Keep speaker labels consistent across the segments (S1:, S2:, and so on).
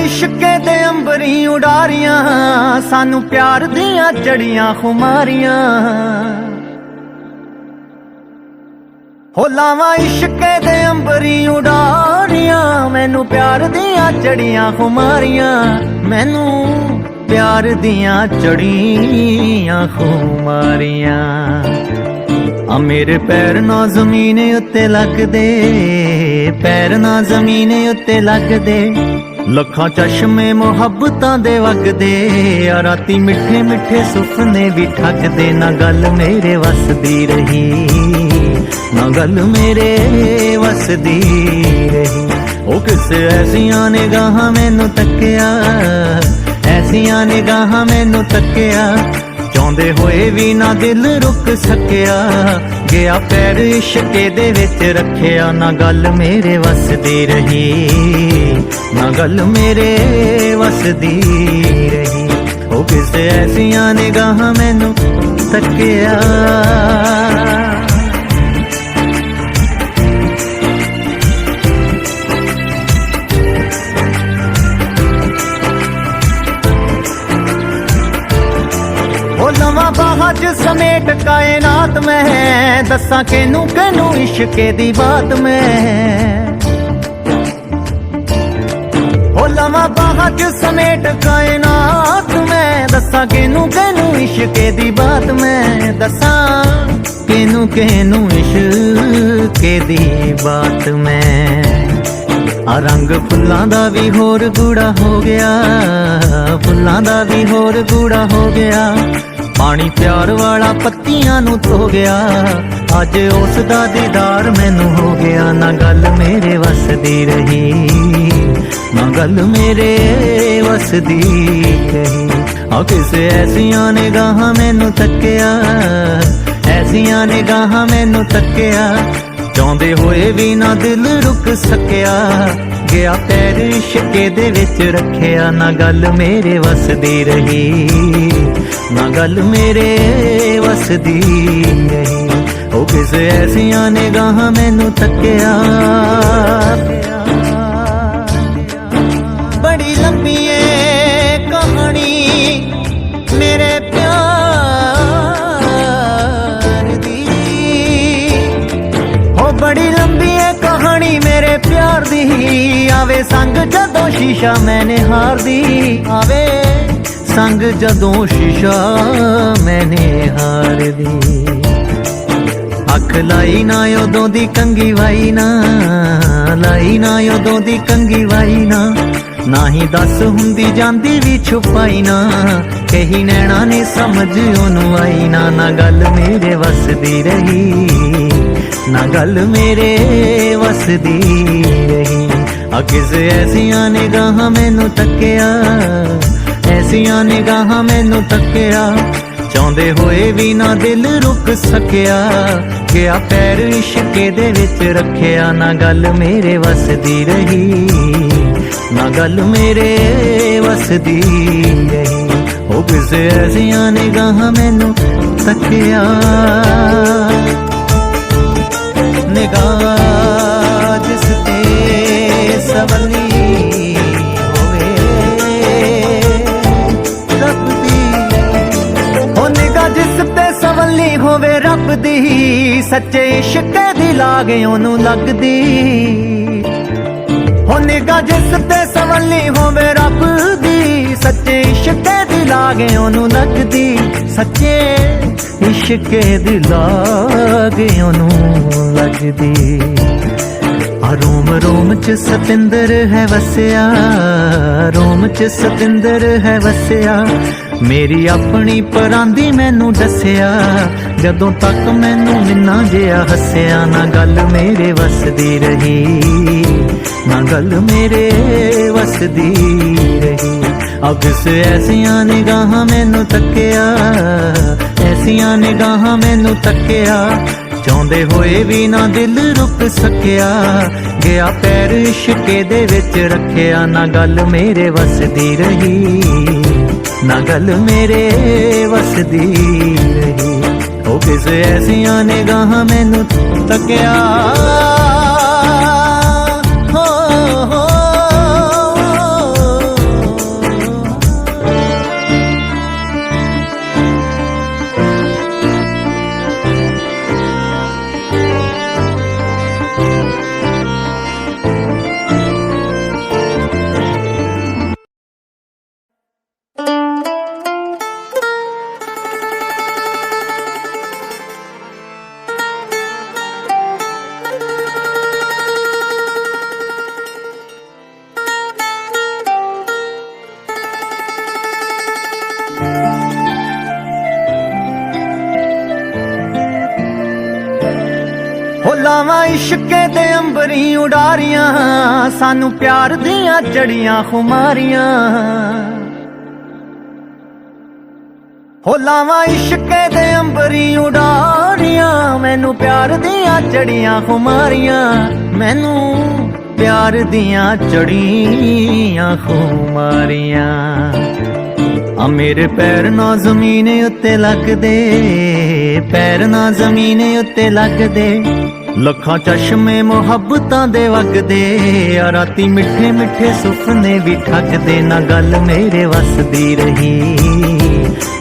S1: इश्के दे अंबरी उडारियां सानू प्यार दियां चढ़ियां खुमारियां हो लावा इश्के दे अंबरी उडारियां मैनू प्यार दियां चढ़ियां खुमारियां मैनू प्यार दियां चढ़ियां खुमारियां आ मेरे पैर ना जमीन उत्ते लगदे पैर ना जमीन उत्ते लगदे लखां चश्मे मुहब्बतां दे वगदे आ राती मिठे मिठे सुपने भी ठगदे ना गल मेरे वसदी रही ना गल मेरे वसदी रही ओ किसे ऐसियां निगाहां मैनू तक्किया ऐसियां निगाहां मैनू तक्किया चाहते होए भी ना दिल रुक सकिया गया पैर इश्के दे विच रखिया ना गल मेरे वसदी रही ना गल मेरे वसदी रही ओ किसे ऐसियां निगाहां मैनू तकिया लवा बाहज समेट कायनात में दसा केनू केनू इश्के दी बात में हो लवा बाहज समेट कायनात में दसा केनू केनू इश्के दी बात में दसा केनू केनू इश्के दी बात में आ रंग फुल्लां दा भी होर गूड़ा हो गया फुल्लां दा भी होर गूड़ा हो गया पानी प्यार वाला पत्तियां नू धो गया अज उस दा दीदार मैनू हो गया ना गल मेरे वसदी रही ना गल मेरे वसदी रही आ किसे ऐसियां निगाहां मैनू तक्किया ऐसियां निगाहां मैनू तक्किया चाहते होए भी ना दिल रुक सकिया गया पैर इश्के दे विच रखिया ना गल मेरे वसदी रही ना गल मेरे वसदी रही ओ किसे ऐसियां निगाहां मैनू तक्किया बड़ी लंबी है कहानी मेरे बड़ी लंबी है कहानी मेरे प्यार दी आवे संग जदों शीशा मैंने हार दी आवे संग जदों शीशा मैंने हार दी अख लाई ना उदों दी कंगी वाई ना लाई ना उदों दी कंगी वाई ना ही दस हुंदी जांदी भी छुपाई ना कही नैना ने समझ ओनू आई ना गल मेरे वसदी रही ना गल मेरे वसदी रही आ किसे ऐसियां निगाहां मैनू तक्किया ऐसियां निगाहां मैनू तक्किया चाहते होए भी ना दिल रुक सकिया गया पैर इश्के दे विच रखिया ना गल मेरे वसदी रही ना गल मेरे वसदी रही ओ किसे ऐसियां निगाहां मैनू तक्किया निगाह जिस ते सवली होवे रब दी हो निगाह जिस ते सवली होवे रब दी सच्चे इश्क दी लागे ओनू लगदी हो निगाह जिस ते सवली होवे रब दी सच्चे इश्क दी लागे ओनू लगदी सच्चे इश्क दी लागे ओनू लगदी आ रोम रोम च सतिंदर है वसिया रोम च सतिंदर है वसिया मेरी अपनी परांदी मैनू दसिया जदों तक मैनू मिन्ना जिया हसिया ना गल मेरे वसदी रही ना गल मेरे वसदी रही अब से ऐसियां निगाहां मैनू तक्किया ऐसियां निगाहां मैनू तक्किया चाहते होए भी ना दिल रुक सकिया गया पैर इश्के दे विच रखिया ना गल मेरे वसदी रही ना गल मेरे वसदी रही ओ किसे ऐसियां निगाहां मैनू तक्किया हो ਲਾਵਾਂ ਇਸ਼ਕੇ ਦੇ ਅੰਬਰੀ ਉਡਾਰੀਆਂ ਸਾਨੂੰ ਪਿਆਰ ਦੀਆਂ ਚੜੀਆਂ ਖੁਮਾਰੀਆਂ ਹੋ ਲਾਵਾਂ ਇਸ਼ਕੇ ਦੇ ਅੰਬਰੀ ਉਡਾਰੀਆਂ ਮੈਨੂੰ ਪਿਆਰ ਦੀਆਂ ਚੜੀਆਂ ਖੁਮਾਰੀਆਂ ਮੈਨੂੰ ਪਿਆਰ ਦੀਆਂ ਚੜੀਆਂ ਖੁਮਾਰੀਆਂ ਆ ਮੇਰੇ ਪੈਰ ਨਾ ਜ਼ਮੀਨ ਉੱਤੇ ਲੱਗਦੇ ਪੈਰ ਨਾ ਜ਼ਮੀਨ ਉੱਤੇ ਲੱਗਦੇ ਲੱਖਾਂ ਚਸ਼ਮੇ ਮੁਹੱਬਤਾਂ ਦੇ ਵਗਦੇ ਆ ਰਾਤੀ ਮਿੱਠੇ ਮਿੱਠੇ ਸੁਪਨੇ ਵੀ ਠੱਗਦੇ ਨਾ ਗੱਲ ਮੇਰੇ ਵਸਦੀ ਰਹੀ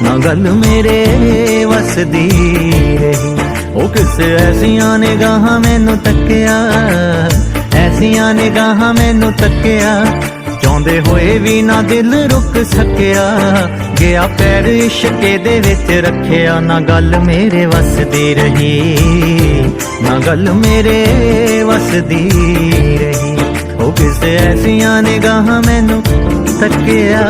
S1: ਨਾ ਗੱਲ ਮੇਰੇ ਵਸਦੀ ਰਹੀ ਉਹ ਕਿਸੇ ਐਸੀਆਂ ਨਿਗਾਹਾਂ ਮੈਨੂੰ ਤੱਕਿਆ ਐਸੀਆਂ ਨਿਗਾਹਾਂ ਮੈਨੂੰ ਤੱਕਿਆ ਚਾਹੁੰਦੇ ਹੋਏ ਵੀ ਨਾ ਦਿਲ ਰੁਕ ਸਕਿਆ ਗਿਆ ਪੈਰ ਇਸ਼ਕੇ ਦੇ ਵਿੱਚ ਰੱਖਿਆ ਨਾ ਗੱਲ ਮੇਰੇ ਵਸਦੀ ਰਹੀ ਨਾ ਗੱਲ ਮੇਰੇ ਵਸਦੀ ਰਹੀ ਉਹ ਕਿਸੇ ਐਸੀਆਂ ਨਿਗਾਹਾਂ ਮੈਨੂੰ ਤੱਕਿਆ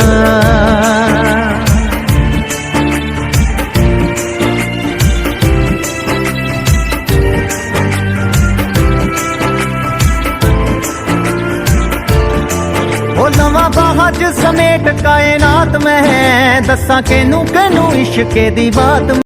S1: ਲਵਾਂ ਬਾਹਾਂ 'ਚ ਸਮੇਟ ਕਾਇਨਾਤ ਮੈਂ ਦੱਸਾਂ ਕਿਨੂੰ ਕਿਨੂੰ ਇਸ਼ਕੇ ਦੀ ਬਾਤ